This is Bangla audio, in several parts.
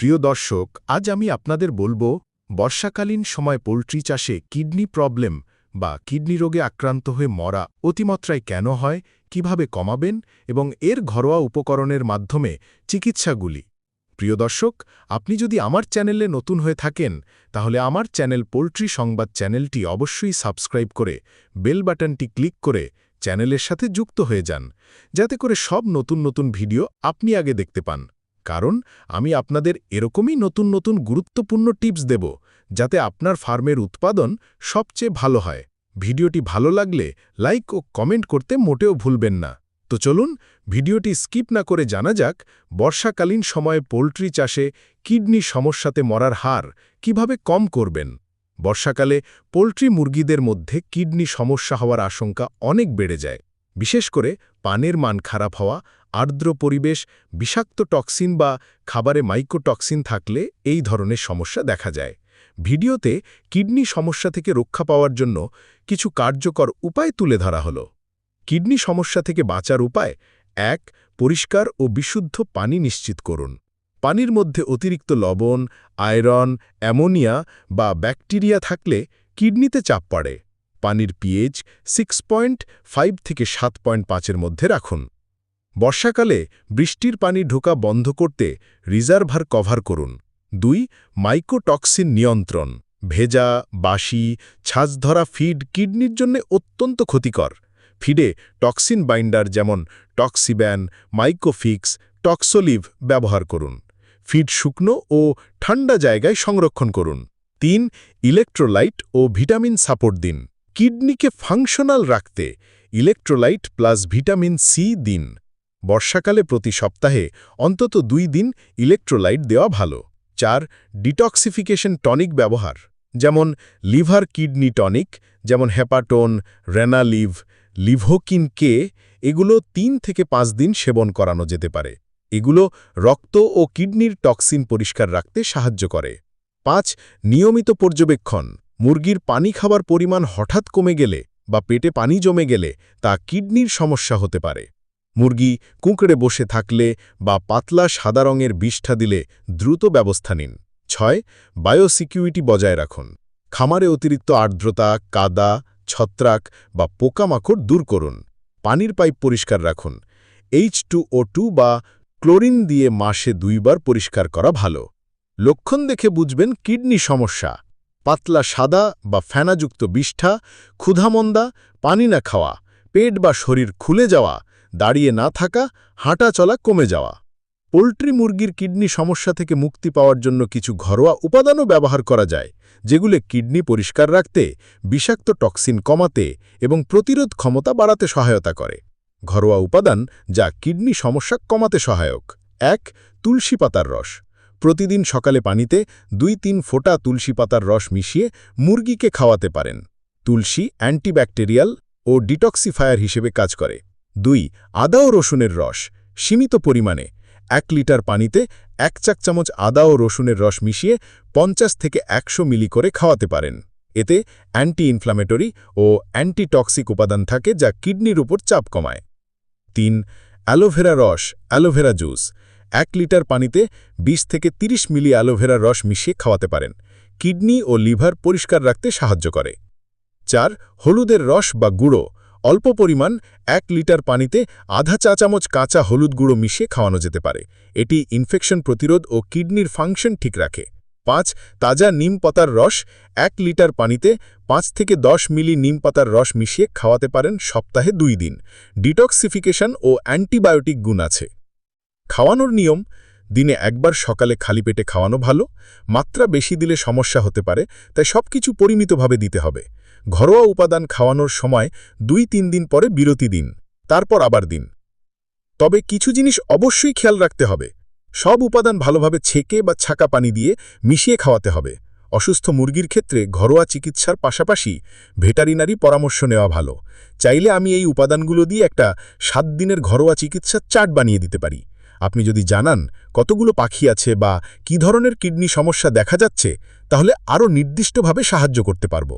প্রিয় দর্শক, আজ আমি আপনাদের বলবো বর্ষাকালীন সময় পোল্ট্রি চাষে কিডনি প্রবলেম বা কিডনি রোগে আক্রান্ত হয়ে মরা অতিমাত্রায় কেন হয়, কিভাবে কমাবেন এবং এর ঘরোয়া উপকরণের মাধ্যমে চিকিৎসাগুলি। প্রিয় দর্শক, আপনি যদি আমার চ্যানেলে নতুন হয়ে থাকেন তাহলে আমার চ্যানেল পোল্ট্রি সংবাদ চ্যানেলটি অবশ্যই সাবস্ক্রাইব করে বেল বাটনটি ক্লিক করে চ্যানেলের সাথে যুক্ত হয়ে যান, যাতে করে সব নতুন নতুন ভিডিও আপনি আগে দেখতে পান। কারণ আমি আপনাদের এরকমই নতুন নতুন গুরুত্বপূর্ণ টিপস দেব, যাতে আপনার ফার্মের উৎপাদন সবচেয়ে ভালো হয়। ভিডিওটি ভালো লাগলে লাইক ও কমেন্ট করতে মোটেও ভুলবেন না। তো চলুন ভিডিওটি স্কিপ না করে জানা যাক বর্ষাকালীন সময়ে পোল্ট্রি চাষে কিডনি সমস্যাতে মরার হার কিভাবে কম করবেন। বর্ষাকালে পোল্ট্রি মুরগিদের মধ্যে কিডনি সমস্যা হওয়ার আশঙ্কা অনেক বেড়ে যায়। বিশেষ করে পানির মান খারাপ হওয়া, আর্দ্র পরিবেশ, বিষাক্ত টক্সিন বা খাবারে মাইকোটক্সিন থাকলে এই ধরনের সমস্যা দেখা যায়। ভিডিওতে কিডনি সমস্যা থেকে রক্ষা পাওয়ার জন্য কিছু কার্যকর উপায় তুলে ধরা হলো। কিডনি সমস্যা থেকে বাঁচার উপায়: ১. পরিষ্কার ও বিশুদ্ধ পানি নিশ্চিত করুন। পানির মধ্যে অতিরিক্ত লবণ, আয়রন, অ্যামোনিয়া বা ব্যাকটেরিয়া থাকলে কিডনিতে চাপ পড়ে। পানির পিএইচ 6.5 থেকে 7.5-এর মধ্যে রাখুন। বর্ষাকালে বৃষ্টির পানি ঢোকা বন্ধ করতে রিজার্ভার কভার করুন। ২. মাইকোটক্সিন নিয়ন্ত্রণ। ভেজা, বাসি, ছাঁচধরা ফিড কিডনির জন্য অত্যন্ত ক্ষতিকর। ফিডে টক্সিন বাইন্ডার যেমন টক্সিব্যান, মাইকোফিক্স, টক্সোলিভ ব্যবহার করুন। ফিড শুকনো ও ঠান্ডা জায়গায় সংরক্ষণ করুন। ৩. ইলেকট্রোলাইট ও ভিটামিন সাপোর্ট দিন। কিডনিকে ফাংশনাল রাখতে ইলেকট্রোলাইট প্লাস ভিটামিন সি দিন। বর্ষাকালে প্রতি সপ্তাহে অন্তত ২ দিন ইলেকট্রোলাইট দেওয়া ভালো। ৪. ডিটক্সিফিকেশন টনিক ব্যবহার, যেমন লিভার কিডনি টনিক, যেমন হেপাটোন, রেনালিভ, লিভোকিন কে। এগুলো ৩ থেকে ৫ দিন সেবন করানো যেতে পারে। এগুলো রক্ত ও কিডনির টক্সিন পরিষ্কার রাখতে সাহায্য করে। ৫. নিয়মিত পর্যবেক্ষণ। মুরগির পানি খাবার পরিমাণ হঠাৎ কমে গেলে বা পেটে পানি জমে গেলে তা কিডনির সমস্যা হতে পারে। মুরগি কুঁকড়ে বসে থাকলে বা পাতলা সাদা রঙের বিষ্ঠা দিলে দ্রুত ব্যবস্থা নিন। ৬. বায়োসিকিউরিটি বজায় রাখুন। খামারে অতিরিক্ত আর্দ্রতা, কাদা, ছত্রাক বা পোকামাকড় দূর করুন। পানির পাইপ পরিষ্কার রাখুন। H2O2 বা ক্লোরিন দিয়ে মাসে ২ বার পরিষ্কার করা ভালো। লক্ষণ দেখে বুঝবেন কিডনি সমস্যা: পাতলা সাদা বা ফেনাযুক্ত বিষ্ঠা, ক্ষুধামন্দা, পানি না খাওয়া, পেট বা শরীর খুলে যাওয়া, দাঁড়িয়ে না থাকা, হাঁটা চলা কমে যাওয়া। পোল্ট্রি মুরগির কিডনি সমস্যা থেকে মুক্তি পাওয়ার জন্য কিছু ঘরোয়া উপাদানও ব্যবহার করা যায়, যেগুলো কিডনি পরিষ্কার রাখতে, বিষাক্ত টক্সিন কমাতে এবং প্রতিরোধ ক্ষমতা বাড়াতে সহায়তা করে। ঘরোয়া উপাদান যা কিডনি সমস্যা কমাতে সহায়ক: ১. তুলসী পাতার রস। প্রতিদিন সকালে পানিতে ২-৩ ফোঁটা তুলসী পাতার রস মিশিয়ে মুরগিকে খাওয়াতে পারেন। তুলসী অ্যান্টিব্যাকটেরিয়াল ও ডিটক্সিফায়ার হিসেবে কাজ করে। ২. আদা ও রসুনের রস। সীমিত পরিমাণে ১ লিটার পানিতে ১ চা-চামচ আদা ও রসুনের রস মিশিয়ে ৫০ থেকে ১০০ মিলি করে খাওয়াতে পারেন। এতে অ্যান্টি ইনফ্ল্যামেটরি ও অ্যান্টিটক্সিক উপাদান থাকে যা কিডনির উপর চাপ কমায়। ৩. অ্যালোভেরা রস, অ্যালোভেরা জুস। ১ লিটার পানিতে ২০ থেকে ৩০ মিলি অ্যালোভেরা রস মিশিয়ে খাওয়াতে পারেন। কিডনি ও লিভার পরিষ্কার রাখতে সাহায্য করে। ৪. হলুদের রস বা গুঁড়ো। অল্প পরিমাণ ১ লিটার পানিতে আধা চা-চামচ কাঁচা হলুদ গুঁড়ো মিশিয়ে খাওয়ানো যেতে পারে। এটি ইনফেকশন প্রতিরোধ ও কিডনির ফাংশন ঠিক রাখে। ৫. তাজা নিম পাতার রস। ১ লিটার পানিতে ৫ থেকে ১০ মিলি নিম পাতার রস মিশিয়ে খাওয়াতে পারেন সপ্তাহে ২ দিন। ডিটক্সিফিকেশন ও অ্যান্টিবায়োটিক গুণ আছে। খাওয়ানোর নিয়ম: দিনে একবার সকালে খালি পেটে খাওয়ানো ভালো। মাত্রা বেশি দিলে সমস্যা হতে পারে, তাই সবকিছু পরিমিতভাবে দিতে হবে। ঘরোয়া উপাদান খাওয়ানোর সময় ২-৩ দিন পরে বিরতি দিন, তারপর আবার দিন। তবে কিছু জিনিস অবশ্যই খেয়াল রাখতে হবে। সব উপাদান ভালোভাবে ছেঁকে বা ছাঁকা পানি দিয়ে মিশিয়ে খাওয়াতে হবে। অসুস্থ মুরগির ক্ষেত্রে ঘরোয়া চিকিৎসার পাশাপাশি ভেটারিনারি পরামর্শ নেওয়া ভালো। চাইলে আমি এই উপাদানগুলো দিয়ে একটা ৭ দিনের ঘরোয়া চিকিৎসার চার্ট বানিয়ে দিতে পারি। আপনি যদি জানান কতগুলো পাখি আছে বা কী ধরনের কিডনি সমস্যা দেখা যাচ্ছে, তাহলে আরও নির্দিষ্টভাবে সাহায্য করতে পারব।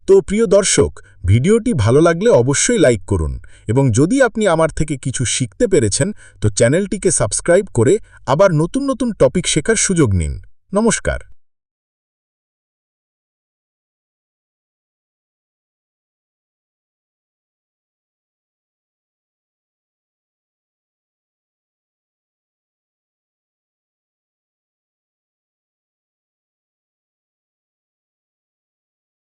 তো প্রিয় দর্শক, ভিডিওটি ভালো লাগলে অবশ্যই লাইক করুন এবং যদি আপনি আমার থেকে কিছু শিখতে পেরেছেন তো চ্যানেলটিকে সাবস্ক্রাইব করে আবার নতুন নতুন টপিক শেখার সুযোগ নিন। নমস্কার।